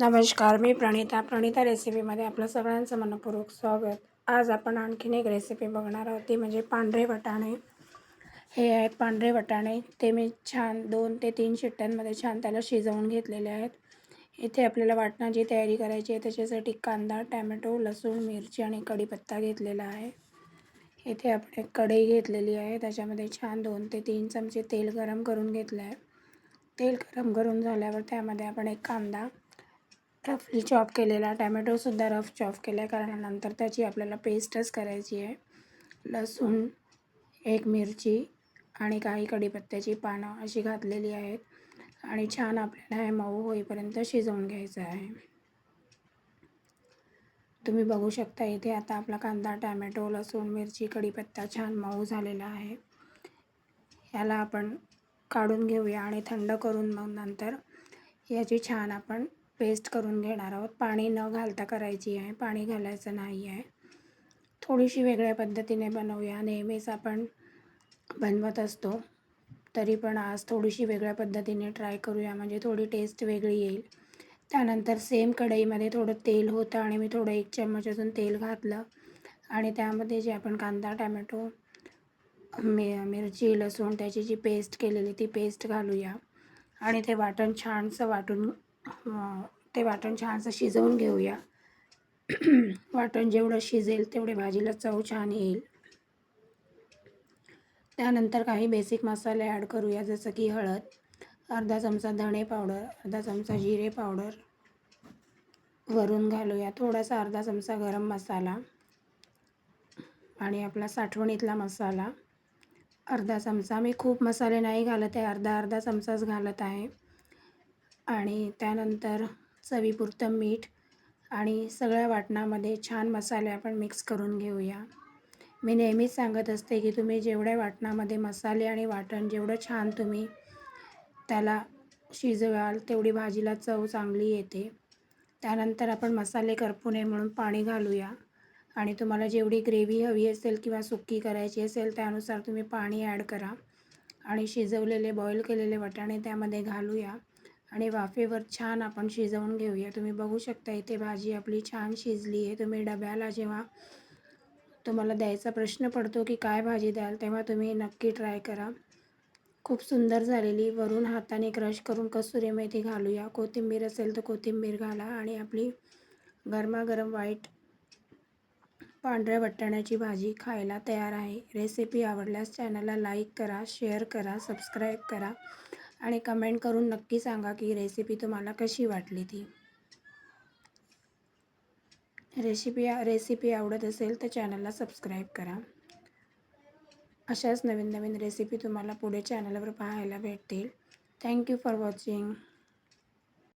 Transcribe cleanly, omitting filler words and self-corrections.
नमस्कार, मी प्रणिता रेसिपीमध्ये आपलं सगळ्यांचं मनपूर्वक स्वागत. आज आपण आणखीन एक रेसिपी बघणार आहोत, ती म्हणजे पांढरे वाटाणे. हे आहेत पांढरे वाटाणे. ते मी छान 2 ते 3 शिट्ट्यांमध्ये छान त्याला शिजवून घेतलेले आहेत. इथे आपल्याला वाटणाची तयारी करायची आहे. त्याच्यासाठी कांदा, टॅमॅटो, लसूण, मिरची आणि कढीपत्ता घेतलेला आहे. इथे आपण एक कढई घेतलेली आहे. त्याच्यामध्ये छान 2 ते 3 चमचे तेल गरम करून घेतलं आहे. तेल गरम करून झाल्यावर त्यामध्ये आपण एक कांदा रफली चॉप केलेला, टॅमॅटोसुद्धा रफ चॉप केला आहे, कारण नंतर त्याची आपल्याला पेस्टच करायची आहे. लसूण, एक मिरची आणि काही कढीपत्त्याची पानं अशी घातलेली आहेत आणि छान आपल्याला हे मऊ होईपर्यंत शिजवून घ्यायचं आहे. तुम्ही बघू शकता इथे आता आपला कांदा, टॅमॅटो, लसूण, मिरची, कढीपत्ता छान मऊ झालेला आहे. याला आपण काढून घेऊया आणि थंड करून मग नंतर याची छान आपण पेस्ट करून घेणार आहोत. पाणी न घालता करायची आहे, पाणी घालायचं नाही आहे. थोडीशी वेगळ्या पद्धतीने बनवूया. नेहमीच आपण बनवत असतो, तरी पण आज थोडीशी वेगळ्या पद्धतीने ट्राय करूया, म्हणजे थोडी टेस्ट वेगळी येईल. त्यानंतर सेम कढईमध्ये थोडं तेल होतं आणि मी थोडं 1 चम्मच अजून तेल घातलं आणि त्यामध्ये जे आपण कांदा, टॅमॅटो, मिरची, लसूण त्याची जी पेस्ट केलेली ती पेस्ट घालूया आणि ते वाटण छानसं शिजवून घेऊया. वाटण जेवढं शिजेल तेवढे भाजीला चव छान येईल. त्यानंतर काही बेसिक मसाले ॲड करूया, जसं की हळद, अर्धा चमचा धणे पावडर, अर्धा चमचा जिरे पावडर वरून घालूया, थोडासा अर्धा चमचा गरम मसाला आणि आपला साठवणीतला मसाला अर्धा चमचा. मी खूप मसाले नाही घालत आहे, अर्धा चमचाच घालत आहे. आणि त्यानंतर चवीपुरतं मीठ आणि सगळ्या वाटणामध्ये छान मसाले आपण मिक्स करून घेऊया. मी नेहमीच सांगत असते की तुम्ही जेवढ्या वाटणामध्ये मसाले आणि वाटण जेवढं छान तुम्ही त्याला शिजवाल तेवढी भाजीला चव चांगली येते. त्यानंतर आपण मसाले करपू नये म्हणून पाणी घालूया आणि तुम्हाला जेवढी ग्रेव्ही हवी असेल किंवा सुक्की करायची असेल त्यानुसार तुम्ही पाणी ॲड करा आणि शिजवलेले बॉईल केलेले वाटाणे त्यामध्ये घालूया आणि वाफेवर छान आपण शिजवून घेऊया. तुम्ही बघू शकता इथे भाजी आपली छान शिजली आहे. तुम्ही डब्याला जेव्हा तुम्हाला द्यायचा प्रश्न पडतो की काय भाजी द्याल, तेव्हा तुम्ही नक्की ट्राय करा. खूप सुंदर झालेली. वरून हाताने क्रश करून कसुरी मेथी घालूया, कोथिंबीर असेल तर कोथिंबीर घाला आणि आपली गरमागरम व्हाईट पांढऱ्या वाटाण्याची भाजी खायला तयार आहे. रेसिपी आवडल्यास चॅनलला लाईक करा, शेअर करा, सबस्क्राईब करा आणि कमेंट करून नक्की सांगा की रेसिपी तुम्हाला कशी वाटली ती. रेसिपी आवडत असेल तर चॅनलला सबस्क्राईब करा. अशाच नवीन रेसिपी तुम्हाला पुढे चॅनलवर पाहायला भेटतील. Thank you for watching.